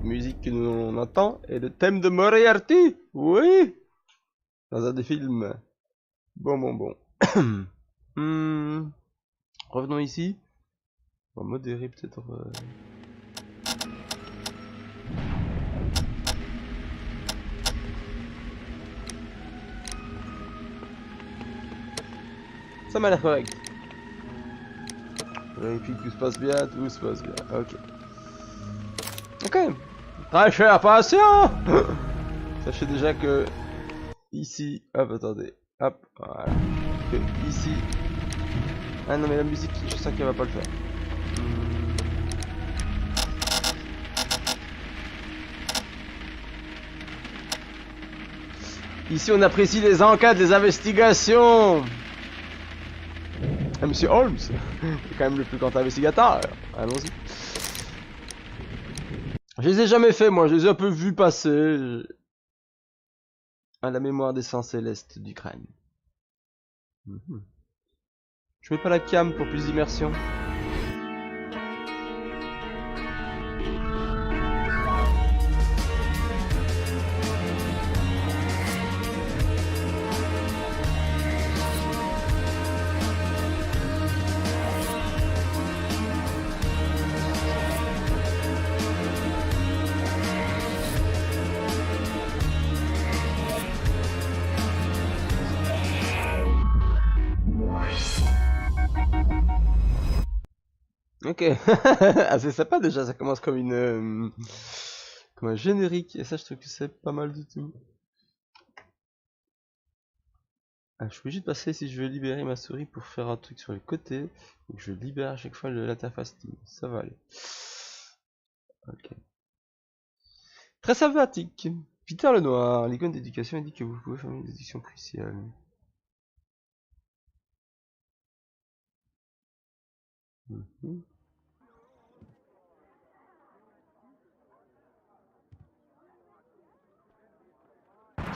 musique que l'on entend est le thème de Moriarty. Oui. Dans un des films. Bon. Revenons ici. On va modérer peut-être. Ça m'a l'air correct. Vérifie que tout se passe bien, Ok. Ok. Très cher patient. Sachez déjà que ici, hop, attendez, hop, voilà. Que ici. Ah non mais la musique, je sens qu'elle va pas le faire. Ici on apprécie les enquêtes, les investigations. Ah, Monsieur Holmes, c'est quand même le plus grand investigateur. Allons-y. Je les ai jamais fait, moi. Je les ai un peu vus passer. À la mémoire des saints célestes du crâne. Je mets pas la cam pour plus d'immersion. Ok, ah, c'est sympa déjà, ça commence comme une comme un générique, et ça je trouve que c'est pas mal du tout. Ah, je suis obligé de passer si je veux libérer ma souris pour faire un truc sur les côtés, donc je libère à chaque fois l'interface Steam, ça va aller. Ok. Très sympathique. Peter le Noir, l'icône d'éducation indique que vous pouvez faire une édition cruciale.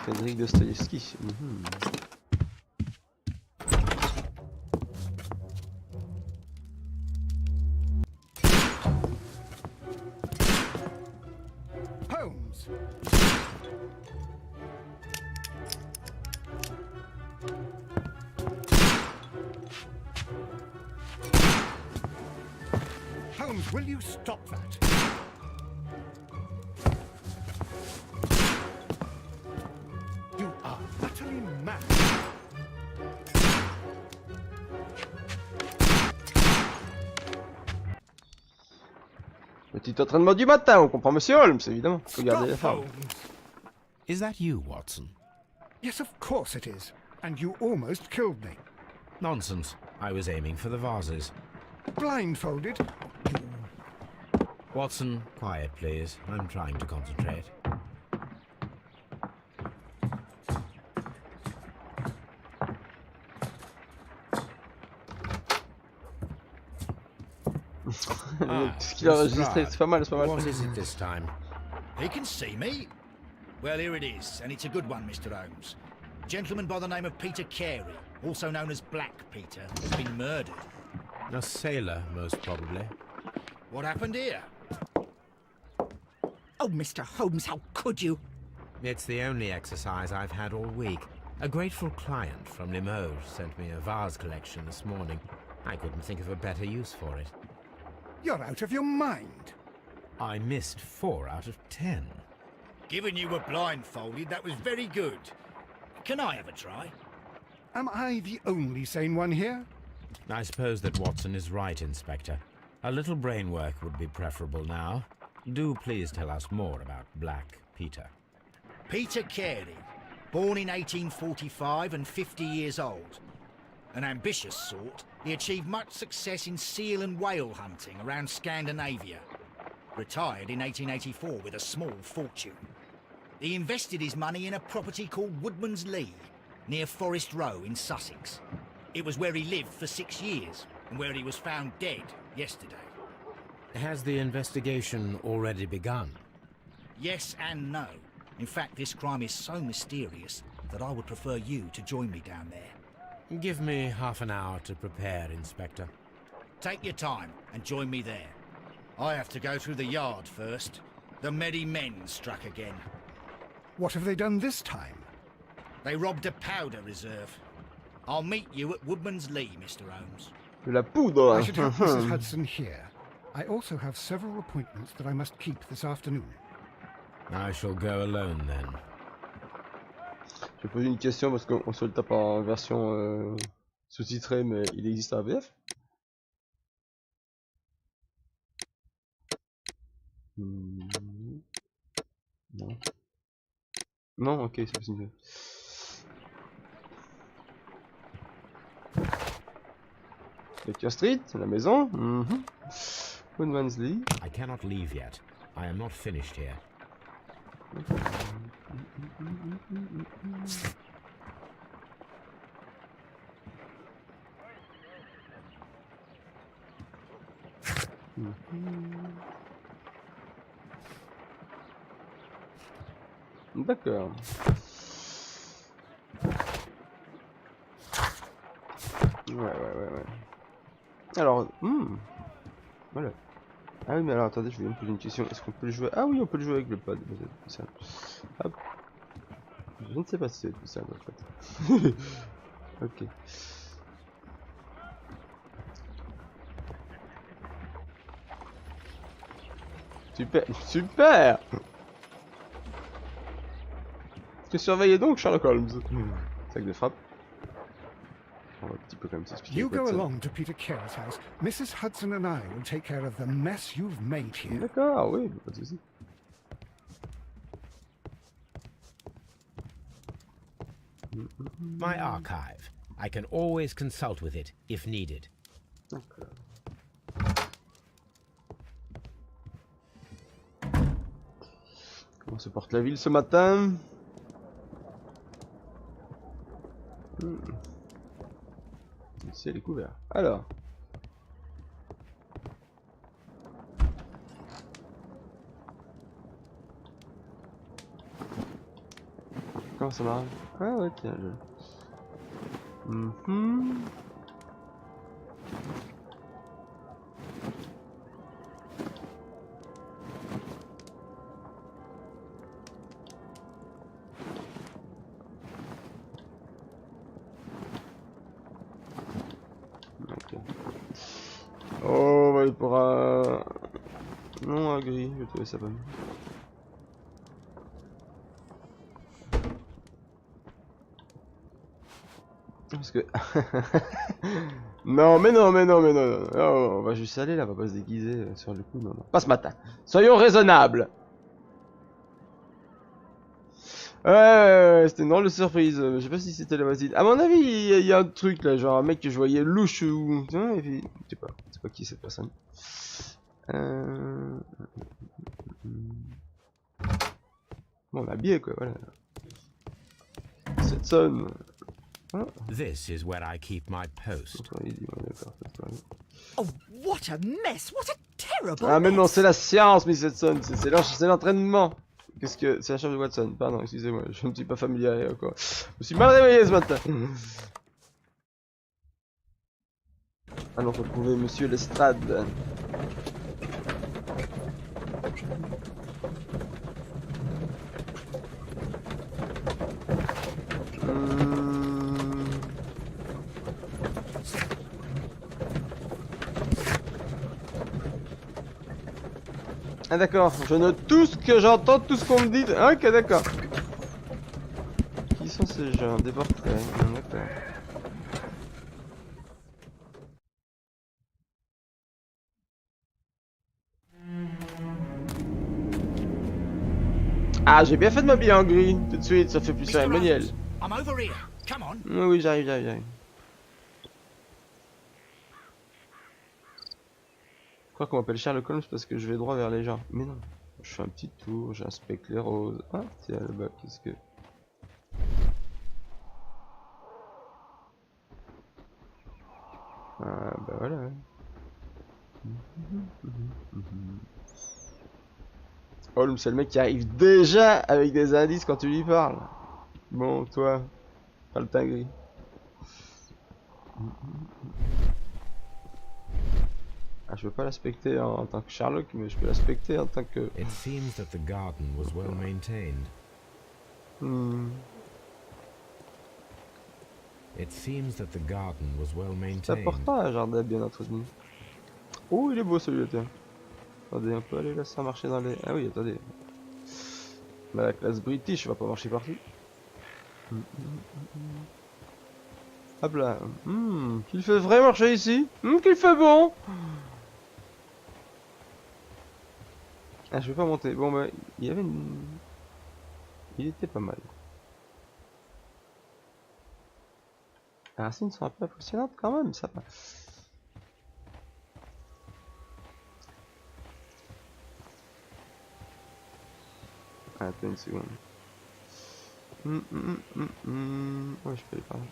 Frédéric Dostoïevski. Holmes. Holmes, will you stop that? You are utterly mad. Petit entraînement du matin, on comprend Monsieur Holmes, évidemment. Faut garder la forme. Is that you, Watson? Yes, of course it is. And you almost killed me. Nonsense. I was aiming for the vases. Blindfolded? Watson, quiet, please. I'm trying to concentrate. Ce qu'il a enregistré, c'est pas mal, c'est pas mal. What is it this time? He can see me. Well, here it is, and it's a good one, Mr. Holmes. A gentleman by the name of Peter Carey, also known as Black Peter, has been murdered. A sailor, most probably. What happened here? Oh, Mr. Holmes, how could you? It's the only exercise I've had all week. A grateful client from Limoges sent me a vase collection this morning. I couldn't think of a better use for it. You're out of your mind. I missed 4 out of 10. Given you were blindfolded, that was very good. Can I have a try? Am I the only sane one here? I suppose that Watson is right, Inspector. A little brain work would be preferable now. Do please tell us more about Black Peter. Peter Carey, born in 1845 and 50 years old. An ambitious sort, he achieved much success in seal and whale hunting around Scandinavia. Retired in 1884 with a small fortune. He invested his money in a property called Woodman's Lee, near Forest Row in Sussex. It was where he lived for 6 years, and where he was found dead yesterday. Has the investigation already begun? Yes and no. In fact, this crime is so mysterious that I would prefer you to join me down there. Give me half an hour to prepare, Inspector. Take your time and join me there. I have to go through the yard first. The Medi Men struck again. What have they done this time? They robbed a powder reserve. I'll meet you at Woodman's Lee, Mr. Holmes. De la poudre. I should help Mrs. Hudson here. I also have several appointments that I must keep this afternoon. I shall go alone then. Je vais poser une question parce qu'on se le tape en version sous-titrée, mais il existe un VF. Non. Non, ok, c'est possible. Baker Street, la maison. Woodman's Lee. I cannot leave yet. I am not finished here. D'accord. Ouais. Alors, voilà. Ah oui, mais alors attendez, je vais me poser une question. Est-ce qu'on peut le jouer? Ah oui, on peut le jouer avec le pad. Ça. Hop. Je ne sais pas si c'est tout ça en fait. Ok. Super. Que surveillez donc Sherlock Holmes. Sac de frappe. On va un petit peu quand même s'expliquer. You go along to Peter Carey's house. Mrs. Hudson and I will take care of the mess you've made here. D'accord, oui, pas de soucis. My archive. I can always consult with it if needed. D'accord. Comment se porte la ville ce matin? Le ciel est couvert. Alors. Comment ça marche? Ah ouais, tiens, Oh, on va aller pour un... Non, un gris, je vais trouver ça pas mal. Parce que... non, mais non. Oh, on va juste aller là, on va pas se déguiser sur le coup, non. Pas ce matin. Soyons raisonnables. Ouais, c'était une drôle de surprise. Je sais pas si c'était la voisine. À mon avis, il y a un truc là, genre un mec que je voyais louche ou... Et puis, je sais pas qui est cette personne. Bon, on a habillé quoi, voilà. Cette sonne. This is where I keep my post. Oh, what a mess! What a terrible Ah mais non, mess. c'est la science, Miss Watson, c'est l'entraînement. Qu'est-ce que... C'est la chambre de Watson, pardon, excusez-moi, je ne suis pas familier encore. Je me suis mal réveillé ce matin. Allons retrouver Monsieur Lestrade. Ah d'accord, je note tout ce que j'entends, tout ce qu'on me dit. Ah, ok, d'accord. Qui sont ces gens? Des portraits, d'accord. Ah, j'ai bien fait de m'habiller en gris, tout de suite, ça fait plus cérémoniel. I'm over here. Come on. Oui, j'arrive. Je crois qu'on m'appelle Sherlock Holmes parce que je vais droit vers les gens. Mais non, je fais un petit tour, j'inspecte les roses. Ah, tiens là-bas, qu'est-ce que... Ah, bah voilà. Holmes, c'est le mec qui arrive déjà avec des indices quand tu lui parles. Bon, toi, pas le teint gris. Ah, je peux pas l'aspecter en tant que Sherlock, mais je peux l'aspecter en tant que... It seems that the garden was well maintained. It seems that the garden was well C'est maintained. important un jardin bien entretenu. Oh, il est beau celui-là, tiens. Attendez, on peut aller là sans marcher dans les... Ah oui, attendez. Bah, la classe british, on va pas marcher partout. Hop là. Qu'il fait vrai marcher ici. Qu'il fait bon. Ah, je vais pas monter. Bon, bah, il y avait une... Il était pas mal. Les racines sont un peu impressionnantes quand même, ça va. Attends une seconde. Ouais, je peux aller par là.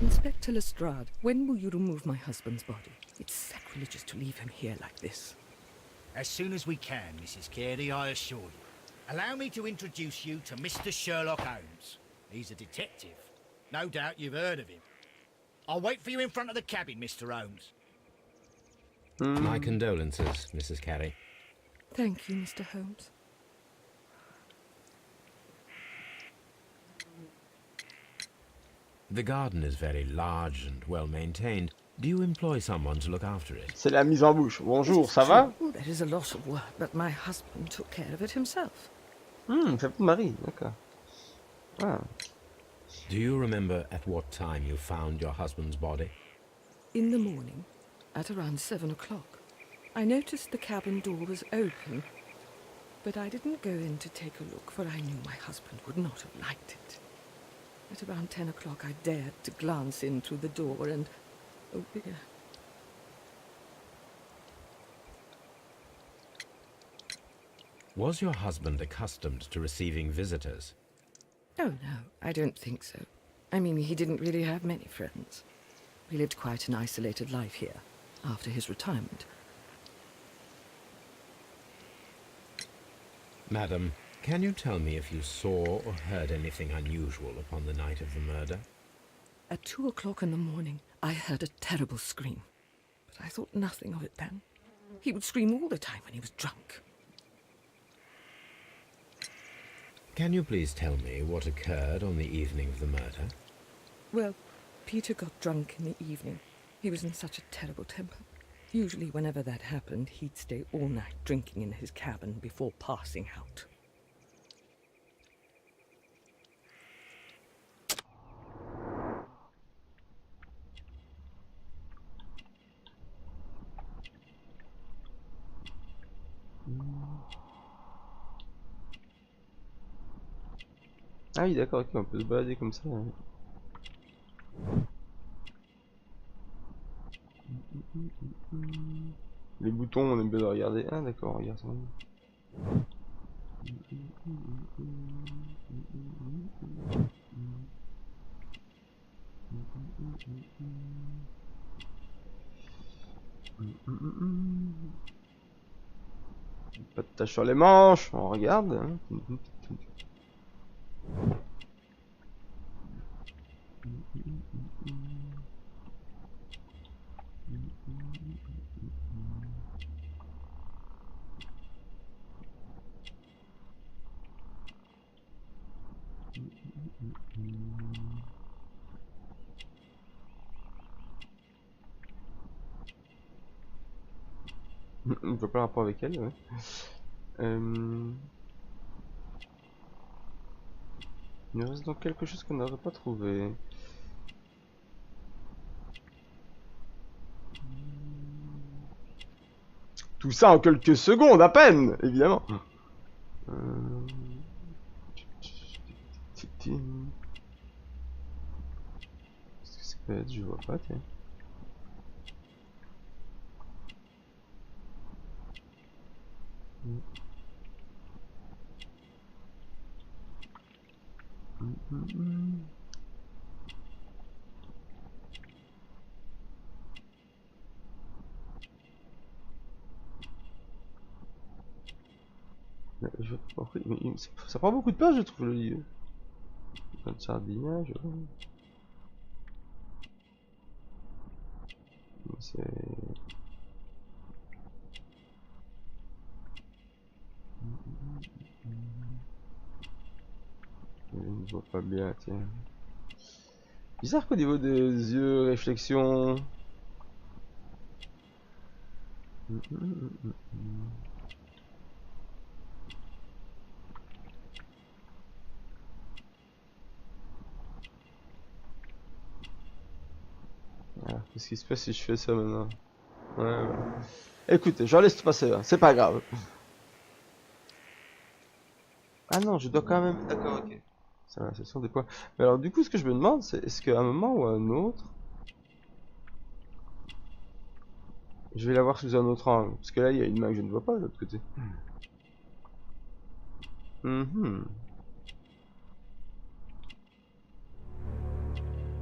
Inspector Lestrade, when will you remove my husband's body? It's sacrilegious to leave him here like this. As soon as we can, Mrs. Carey, I assure you. Allow me to introduce you to Mr. Sherlock Holmes. He's a detective. No doubt you've heard of him. I'll wait for you in front of the cabin, Mr. Holmes. My condolences, Mrs. Carey. Thank you, Mr. Holmes. The garden is very large and well maintained. Do you employ someone to look after it? C'est la mise en bouche. Bonjour, ça va? True, there is a lot of work, but my husband took care of it himself. Ça peut Marie, d'accord. Ah. Do you remember at what time you found your husband's body? In the morning, at around 7 o'clock, I noticed the cabin door was open, but I didn't go in to take a look, for I knew my husband would not have liked it. At around 10 o'clock, I dared to glance in through the door and... oh dear. Was your husband accustomed to receiving visitors? Oh, no, I don't think so. I mean, he didn't really have many friends. He lived quite an isolated life here, after his retirement. Madam, can you tell me if you saw or heard anything unusual upon the night of the murder? At 2 o'clock in the morning, I heard a terrible scream, but I thought nothing of it then. He would scream all the time when he was drunk. Can you please tell me what occurred on the evening of the murder? Well, Peter got drunk in the evening. He was in such a terrible temper. Usually whenever that happened, he'd stay all night drinking in his cabin before passing out. Ah oui, d'accord, ok, on peut se balader comme ça. Les boutons, on aime bien les regarder. Ah d'accord, regarde ça. Pas de tache sur les manches, on regarde. Hein. On peut pas le rapport avec elle, ouais. Il nous reste donc quelque chose qu'on n'aurait pas trouvé. Tout ça en quelques secondes à peine, évidemment. Qu'est-ce que ça peut être? Je vois pas, tiens. Ça prend beaucoup de pages, je trouve, le livre. Plein de sardinage. C'est... Je ne vois pas bien, tiens. Bizarre qu'au niveau des yeux, réflexion... Alors, qu'est-ce qui se passe si je fais ça maintenant? Ouais. Écoutez, j'en laisse passer, hein. C'est pas grave. Ah non, je dois quand même... D'accord, ok. Ça va, ce sont des points. Mais alors, du coup, ce que je me demande, c'est est-ce qu'à un moment ou à un autre, je vais l'avoir sous un autre angle? Parce que là, il y a une main que je ne vois pas de l'autre côté. Le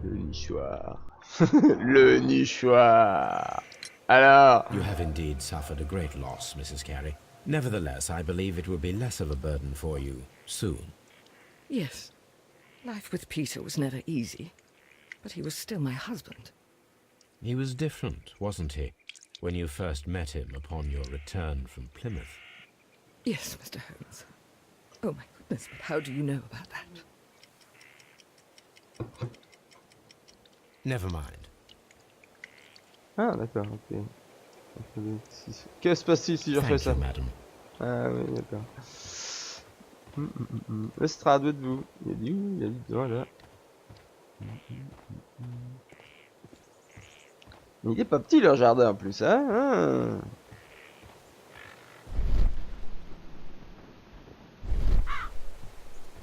nichoir. Le nichoir. Alors... You have indeed suffered a great loss, Mrs. Carey. Nevertheless, I believe it will be less of a burden for you soon. Yes. Life with Peter was never easy, but he was still my husband. He was different, wasn't he, when you first met him upon your return from Plymouth? Yes, Mr. Holmes. Oh my goodness, but how do you know about that? Never mind. Ah, d'accord, ok. Que se passe-t-il si je refais Thank ça? you, madam. Ah oui, d'accord. Lestrade, où êtes-vous? Il a dit où? Il a dit devant là. Mais il est pas petit leur jardin en plus, hein?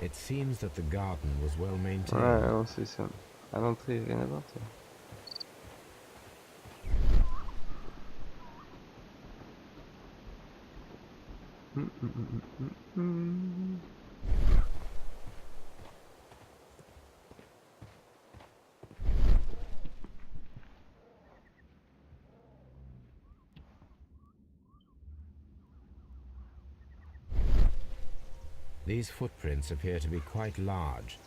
It seems that the garden was well maintained. Ouais, non, c'est ça. À l'entrée, rien à voir, ça. These footprints appear to be quite large.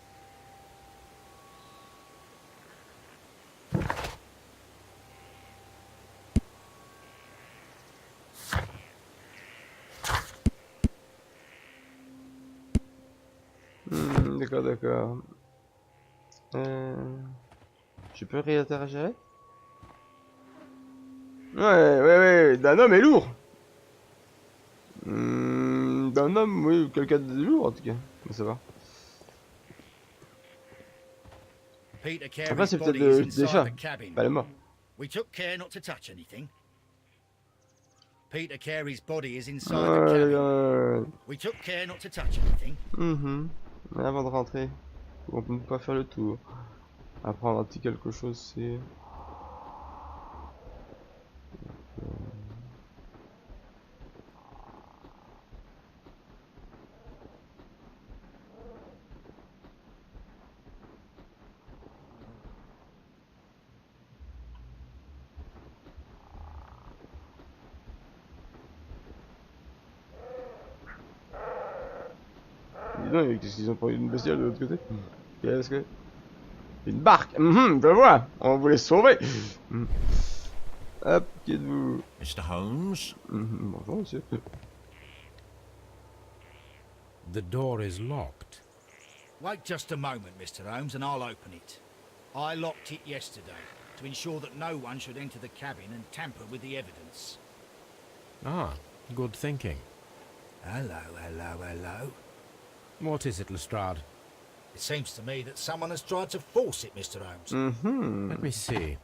D'accord, d'accord. Je peux réinteragir avec? Ouais, d'un homme est lourd. D'un homme, oui, quelqu'un de lourd en tout cas. Mais ça va. Peter Après, Carey's c'est peut-être body is des chats, inside the cabin. pas les morts. We took care not to touch anything. Peter Carey's body is inside Ouais, the cabin. ouais. We took care not to touch anything. Mais avant de rentrer, on peut pas faire le tour. Apprendre un petit quelque chose, c'est... Dis donc, qu'est-ce qu'ils ont pris une bestiole de l'autre côté? Qu'est-ce que... Une barque. Je vois. On voulait se sauver. Hop, qui êtes-vous? Mr. Holmes? Bonjour, monsieur. The door is locked. Wait just a moment, Mr. Holmes, and I'll open it. I locked it yesterday to ensure that no one should enter the cabin and tamper with the evidence. Ah, good thinking. Hello, hello, hello. What is it, Lestrade? It seems to me that someone has tried to force it, Mr. Holmes. Let me see.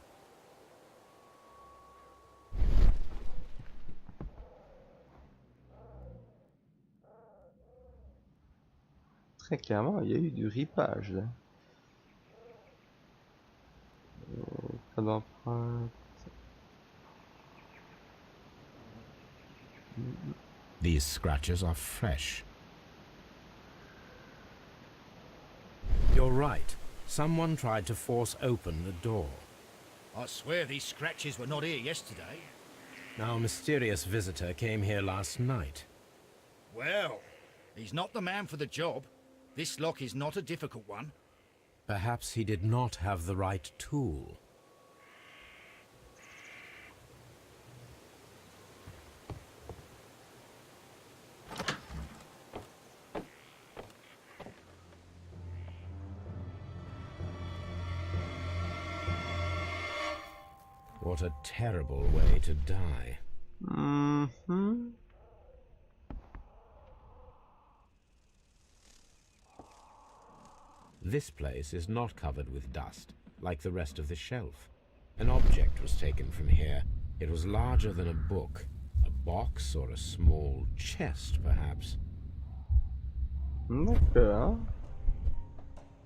Très clairement, il y a eu du ripage là. Pas d'empreinte. These scratches are fresh. You're right. Someone tried to force open the door. I swear these scratches were not here yesterday. Our mysterious visitor came here last night. Well, he's not the man for the job. This lock is not a difficult one. Perhaps he did not have the right tool. What a terrible way to die. Mhm. This place is not covered with dust, like the rest of the shelf. An object was taken from here. It was larger than a book. A box or a small chest, perhaps. D'accord.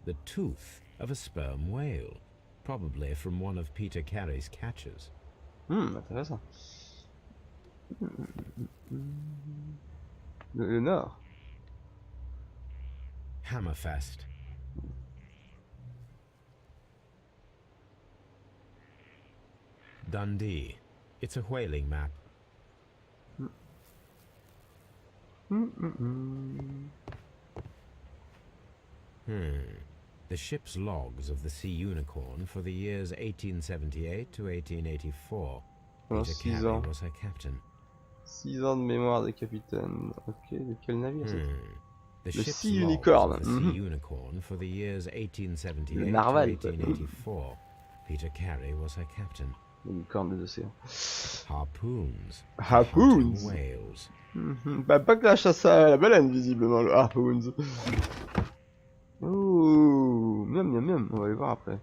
The tooth of a sperm whale, probably from one of Peter Carey's catches. Intéressant. Le nord. Hammerfest. Dundee. It's a whaling map. The ship's logs of the Sea Unicorn for the years 1878 to 1884. Pendant Peter 6 Carey ans. was her captain. 6 ans de mémoire de capitaine. Ok, de quel navire c'est? The Le ship's Sea logs Unicorn. of the Sea Unicorn for the years 1878 Le to narval, quoi. 1884. Peter Carey was her captain. L'unicorne des océans. Harpoons. for Harpoons. hunting whales. Pas que la chasse à la baleine, visiblement, le harpoons. Ouh, miam miam miam, on va les voir après.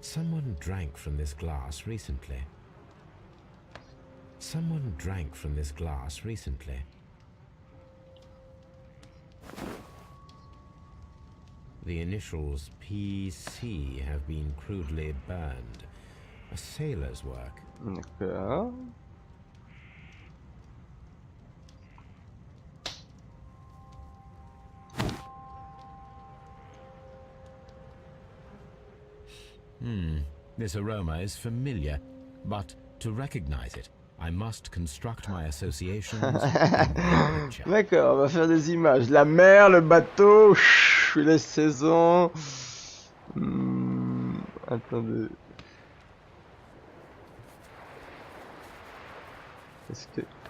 Someone drank from this glass recently. Someone drank from this glass recently. The initials PC have been crudely burned. A sailor's work. D'accord. This aroma is familiar, but to recognize it, I must construct my associations. in the picture. D'accord, on va faire des images. La mer, le bateau, les saisons. Attendez.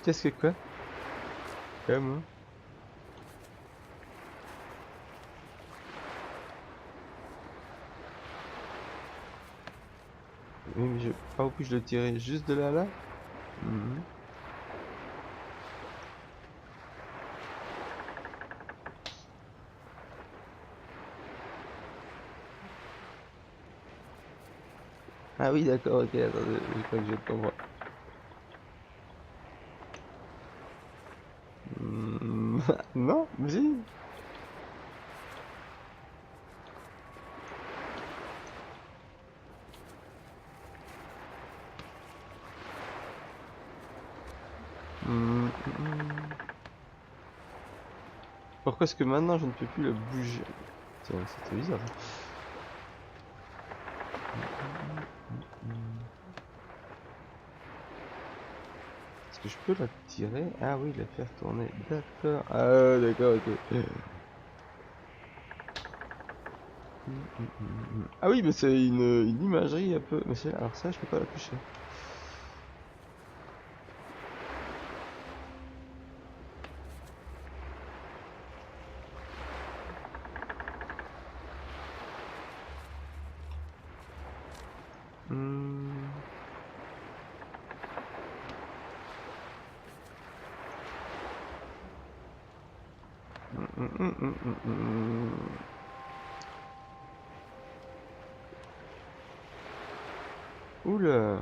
Qu'est-ce que quoi? Comme. Oui, mais je pas où je le tirer juste de là. Ah oui, d'accord, ok, attendez, je crois que je comprends. Non, mais si. Pourquoi est-ce que maintenant je ne peux plus le bouger? Tiens, c'était bizarre. Est-ce que je peux la tirer? Ah oui, la faire tourner. D'accord. Ah d'accord, ok. Ah oui, mais c'est une imagerie un peu. Mais c'est alors ça, je peux pas la toucher. Oula.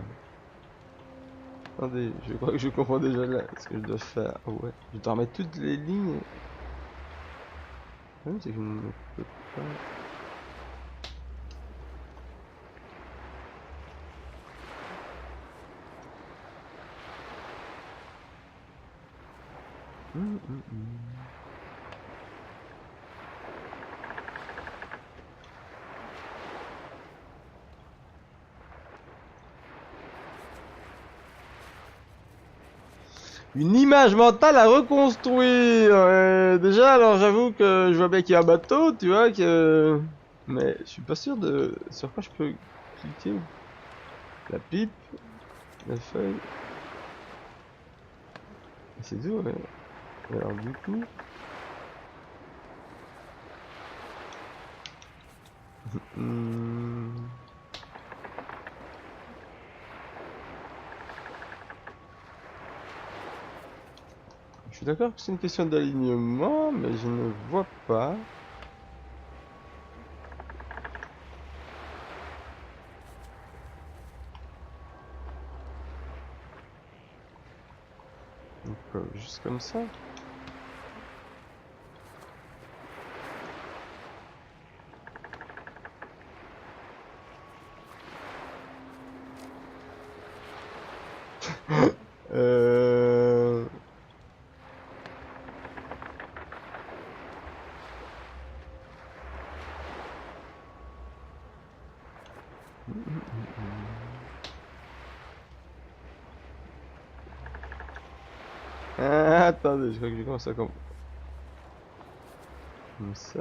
Attendez, je crois que je comprends déjà là ce que je dois faire. Ah ouais, je dois remettre toutes les lignes. Ah oui, c'est que je ne peux pas. Une image mentale à reconstruire. Déjà, alors j'avoue que je vois bien qu'il y a un bateau, tu vois, que... Mais je suis pas sûr de sur quoi je peux cliquer. La pipe, la feuille. C'est tout, ouais. Et alors du coup... Je suis d'accord que c'est une question d'alignement, mais je ne vois pas. Donc, juste comme ça. euh... Ah, attendez, je crois que j'ai commencé à comprendre. Comme ça.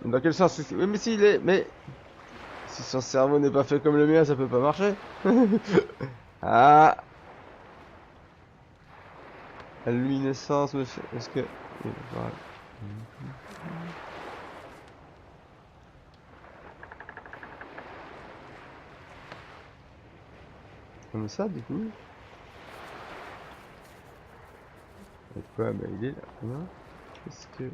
Dans quel sens? Oui, mais s'il est... Mais... Si son cerveau n'est pas fait comme le mien, ça peut pas marcher. Ah. La luminescence, monsieur. Est-ce que... Oui, voilà. Comme ça, du coup. Et quoi? Bah, il est là. Non? Est-ce que...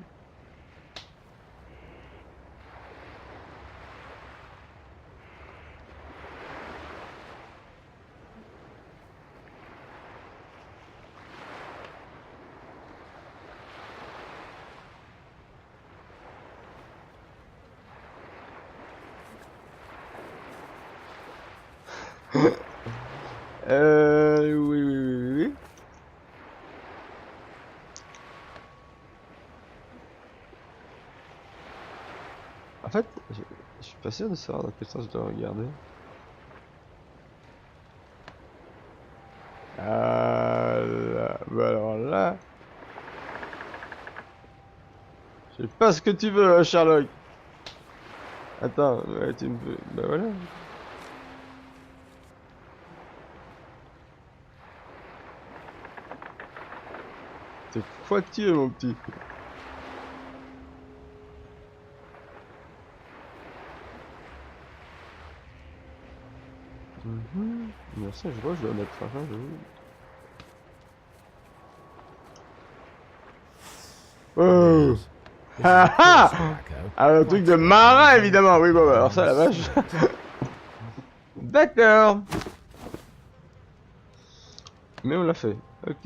Oui, oui, oui, oui, oui. En fait, je suis pas sûr de savoir dans quel sens je dois regarder. Ah là, bah alors là... Je sais pas ce que tu veux, hein, Sherlock. Attends, ouais, tu me peux... Bah voilà. T'es pointilleux, mon petit. Bien sûr, je vois, je dois mettre ça, je... Oh. Ah ah. Ah, un truc de marin, évidemment. Oui, bon, bah, alors ça, la vache. D'accord. Mais on l'a fait. Ok.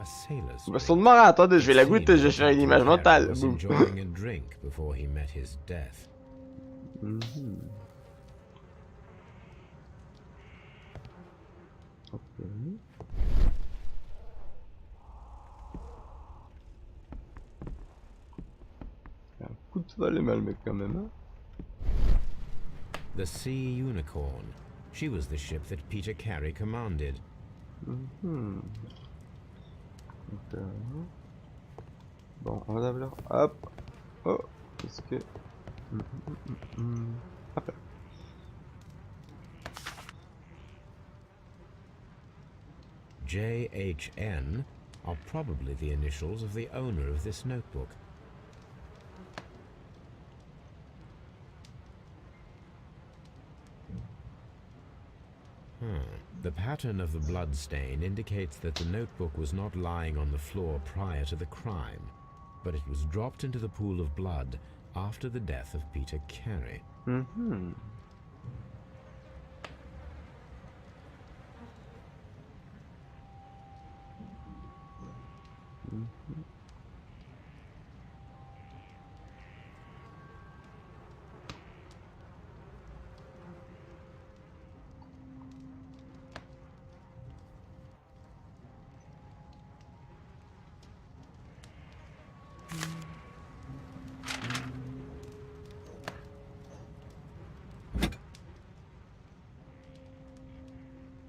A sailor's Boisson de drink. marin, attendez, je vais la It goûter, seemed je vais that faire une Captain image Harry mentale. was Boum. enjoying a drink before he met his death. Ok. Un coup de vol est mal, mec, quand même. Hein. The Sea Unicorn. She was the ship that Peter Carey commanded. Donc, bon, on va d'abord. Hop. Oh. Qu'est-ce que... Hop là. JHN are probably the initials of the owner of this notebook. The pattern of the blood stain indicates that the notebook was not lying on the floor prior to the crime, but it was dropped into the pool of blood after the death of Peter Carey.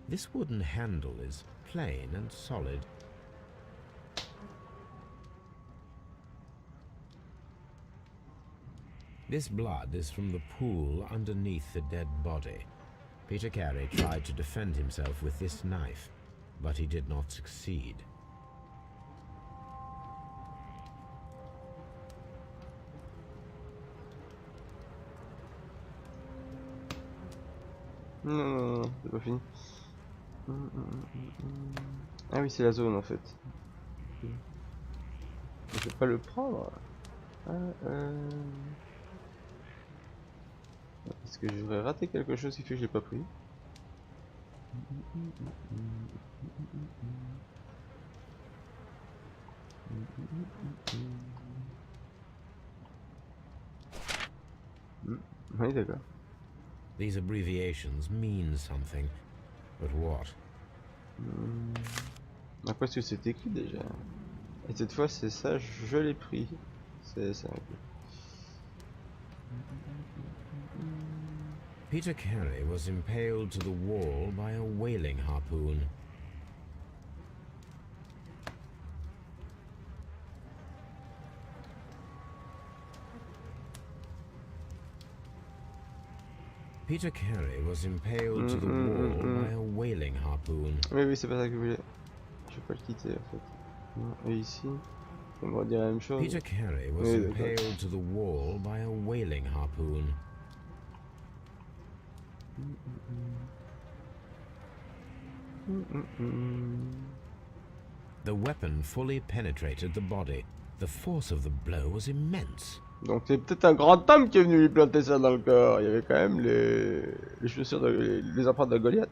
This wooden handle is plain and solid. This blood is from the pool underneath the dead body. Peter Carey tried to defend himself with this knife, but he did not succeed. Non, c'est pas fini. Ah oui, c'est la zone en fait. Je vais pas le prendre. Est-ce que j'aurais raté quelque chose qui fait que je l'ai pas pris? Oui, d'accord. These abbreviations mean something, but what? À quoi est-ce que c'est écrit déjà? Et cette fois, c'est ça, je l'ai pris. C'est ça. Peter Carey was impaled to the wall by a whaling harpoon. Peter Carey was impaled to the wall by a whaling harpoon. Oui, oui, c'est pas ça que je voulais. Je vais pas le quitter en fait. Et ici, on va dire la même chose. Peter Carey was impaled to the wall by a whaling harpoon. The weapon fully penetrated the body. The force of the blow was immense. Donc c'est peut-être un grand homme qui est venu lui planter ça dans le corps. Il y avait quand même les chaussures, les empreintes de Goliath.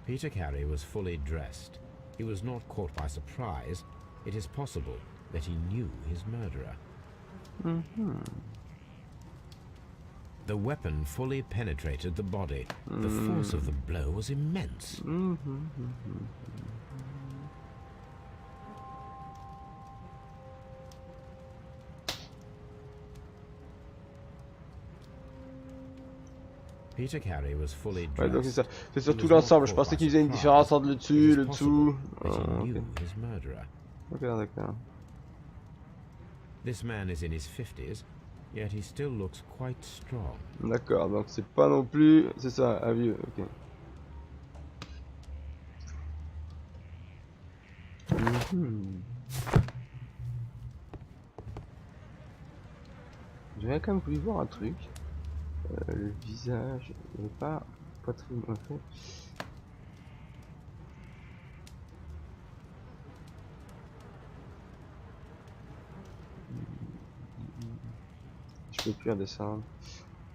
Peter Carey was fully dressed. He was not caught by surprise. It is possible that he knew his murderer. The weapon fully penetrated the body. The force of the blow was immense. Peter Carey was fully dressed. Ouais, donc c'est ça. C'est surtout l'ensemble. Je pensais qu'il faisait une différence entre le dessus et le dessous. Ok, d'accord. This man is in his 50s, yet he still looks quite strong. D'accord, donc c'est pas non plus. C'est ça, un vieux. Ok. J'aurais quand même voulu voir un truc. Le visage, il n'y avait pas poitrine en fait. Je peux plus redescendre.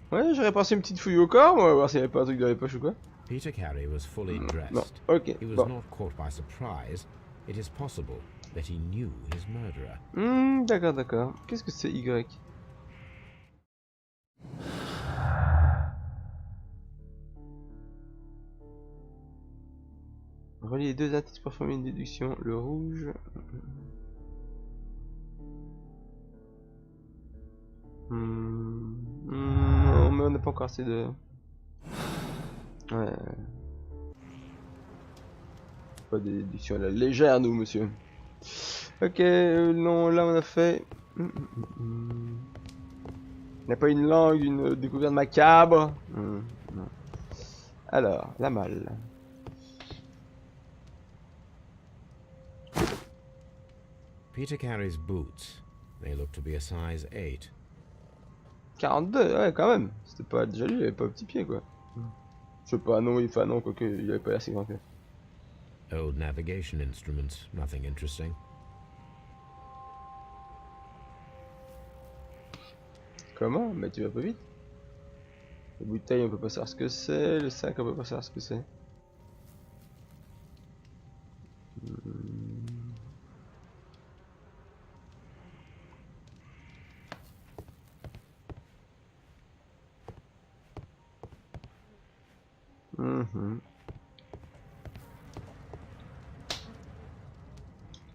Ouais, j'aurais passé une petite fouille au corps, moi, voir s'il n'y avait pas un truc dans les poches ou quoi. Peter Carey was fully dressed. Non, ok. He was Bon. not caught by surprise. It is possible that he knew his murderer. D'accord, d'accord. Qu'est-ce que c'est Y? Relier les deux indices pour former une déduction. Le rouge. Non, mais on n'a pas encore assez de. Ouais. Pas de déduction à la légère, nous, monsieur. Ok, non, là on a fait. On n'a pas une langue, une découverte macabre. Non. Alors, la malle. Peter Carey's boots. They look to be a size 8. 42, ouais, quand même. C'était pas déjà lui, il avait pas un petit pied, quoi. Je sais pas, non, enfin non, quoique, il avait pas l'air si grand que. Old navigation instruments, nothing interesting. Comment? Mais tu vas pas vite. La bouteille, on peut pas savoir ce que c'est. Le sac, on peut pas savoir ce que c'est.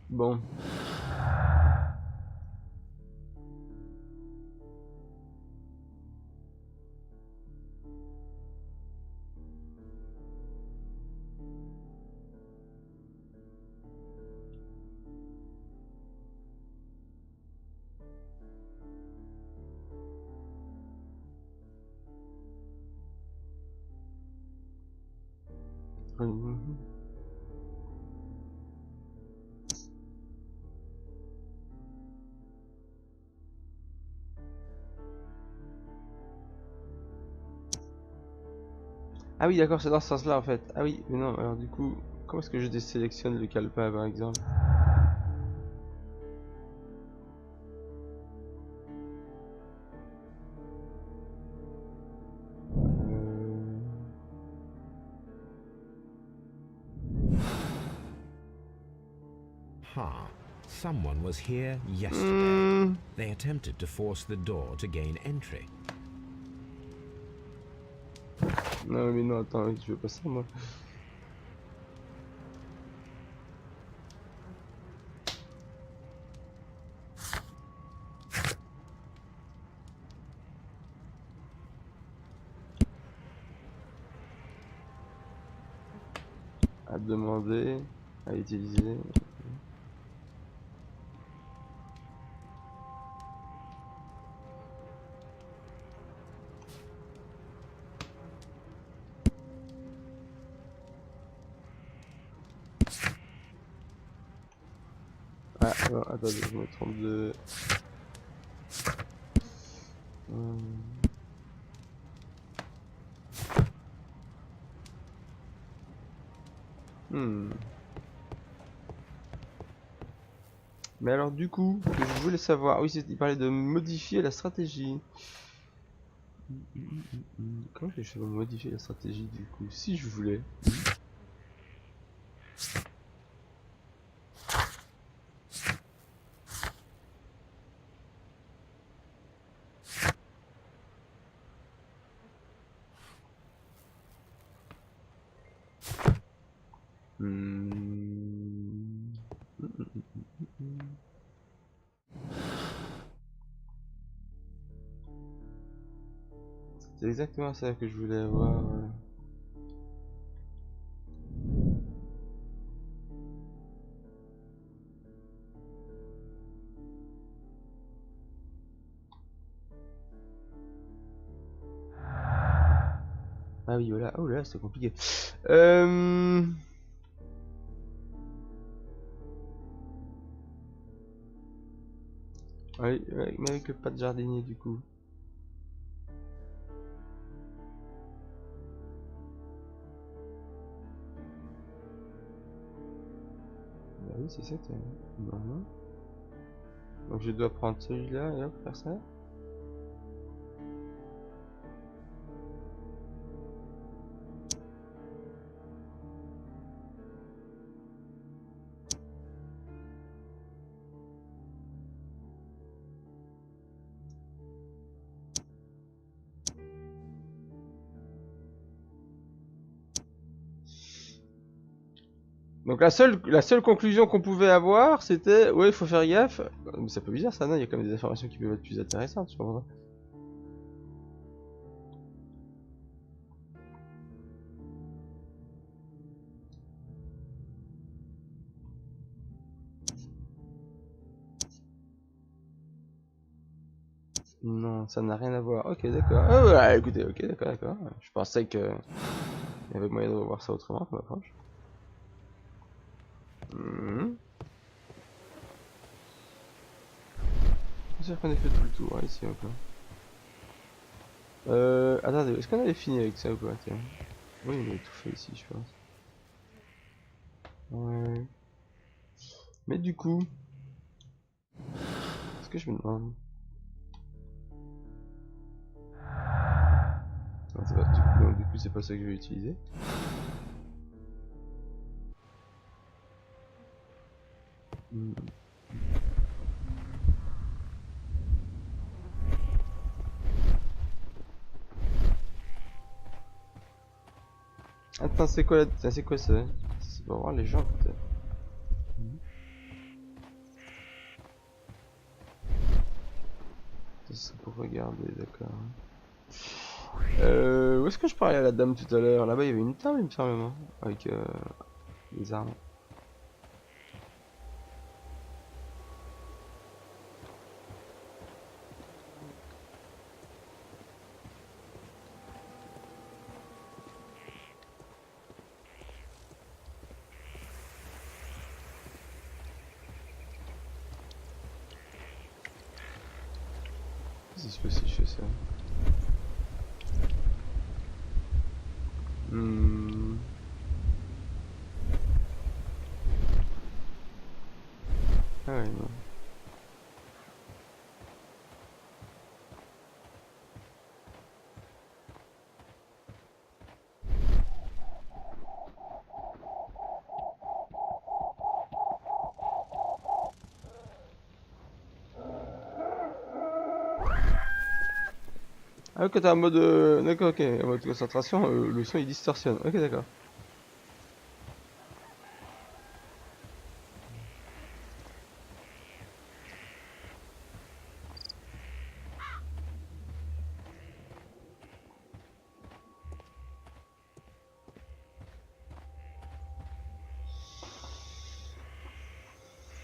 Bon. Ah oui, d'accord, c'est dans ce sens-là en fait. Ah oui, mais non, alors du coup, comment est-ce que je désélectionne le calepin par exemple? Ha! Someone was here yesterday. Hmm. They attempted to force the door to gain entry. Non mais non, attends, je veux pas ça moi. À demander, à utiliser. Ah non, attendez, je me trompe de... Hmm. Mais alors du coup, ce que je voulais savoir, oui, il parlait de modifier la stratégie. Comment je vais modifier la stratégie du coup, si je voulais? Hmm. C'est exactement ça que je voulais avoir. Ah oui, voilà. Oh là, c'est compliqué. Oui, mais avec le pas de jardinier du coup. Bah oui, c'est ça. Non. Donc je dois prendre celui-là et hop, faire ça. Donc la seule conclusion qu'on pouvait avoir, c'était ouais, il faut faire gaffe. Mais c'est pas bizarre ça, non? Il y a quand même des informations qui peuvent être plus intéressantes, je comprends. Non, ça n'a rien à voir. Ok, d'accord. Ah ouais, écoutez, ok, d'accord. Je pensais que il y avait moyen de voir ça autrement comme approche. C'est sûr qu'on a fait tout le tour ici un peu. Attendez, est-ce qu'on avait fini avec ça ou pas? Tiens. Oui, on avait tout fait ici, je pense. Ouais. Mais du coup, est-ce que je me demande? Non, c'est pas, du coup, c'est pas ça que je vais utiliser. Hmm. Attends, c'est quoi la... c'est quoi ça? C'est pour voir les gens peut-être. C'est pour regarder, d'accord. Où est-ce que je parlais à la dame tout à l'heure? Là-bas, il y avait une table, il me semble, hein, avec des armes. dispo si je fais ça. Ah ouais, non. Ah ok, t'es en mode... D'accord, ok, en mode concentration, le son il distorsionne. Ok, d'accord.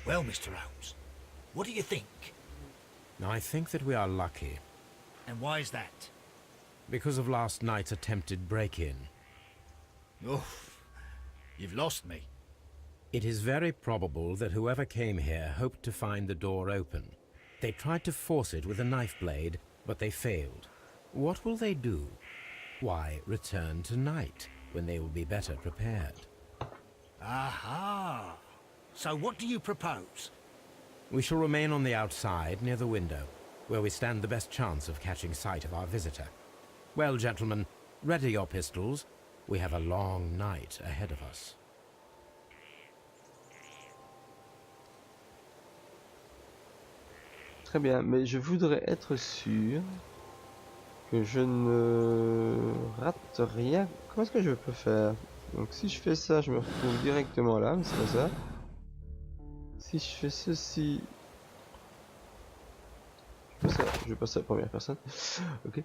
Well, Mr. Holmes, what do you think? I think that we are lucky, And why is that? because of last night's attempted break-in. Oh, you've lost me. It is very probable that whoever came here hoped to find the door open. They tried to force it with a knife blade, but they failed. What will they do? Why, return tonight, when they will be better prepared. Aha! So what do you propose? We shall remain on the outside, near the window, where we stand the best chance of catching sight of our visitor. Well, gentlemen, ready your pistols. We have a long night ahead of us. Très bien, mais je voudrais être sûr que je ne rate rien. Comment est-ce que je peux faire? Donc si je fais ça, je me retrouve directement là, mais c'est pas ça. Si je fais ceci... Je vais passer à la première personne. Ok.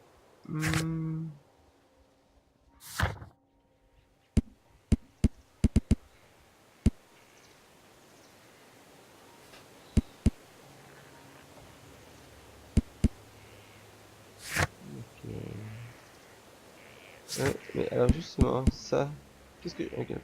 Mais alors justement, ça... Qu'est-ce que... Ok, ok.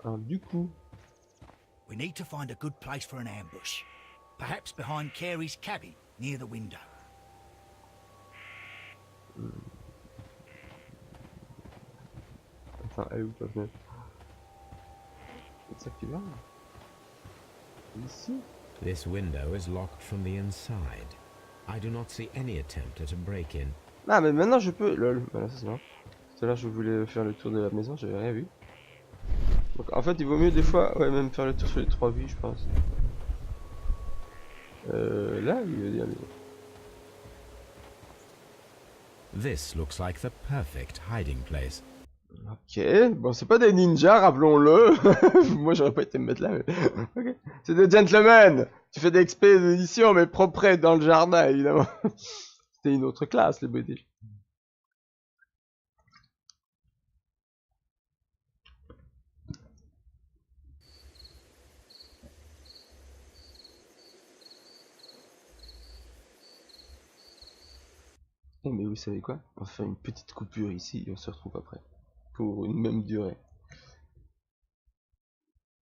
Alors du coup... We need to find a good place for an ambush. Perhaps behind Carey's cabin, near the window. Enfin, elle est où ta fenêtre? C'est ça qui va? Ici? This window is locked from the inside. I do not see any attempt at a break-in. Ah mais maintenant je peux... Lol, voilà ça c'est bon. Tout à l'heure je voulais faire le tour de la maison, j'avais rien vu. Donc en fait il vaut mieux des fois, ouais, même faire le tour sur les 3 vies je pense. Là il veut dire... This looks like the perfect hiding place. Ok, bon c'est pas des ninjas, rappelons-le. Moi j'aurais pas été me mettre là, mais... Ok. C'est des gentlemen. Tu fais des expéditions mais propres dans le jardin évidemment. C'était une autre classe les BD. Eh mais vous savez quoi? On va faire une petite coupure ici et on se retrouve après. Pour une même durée.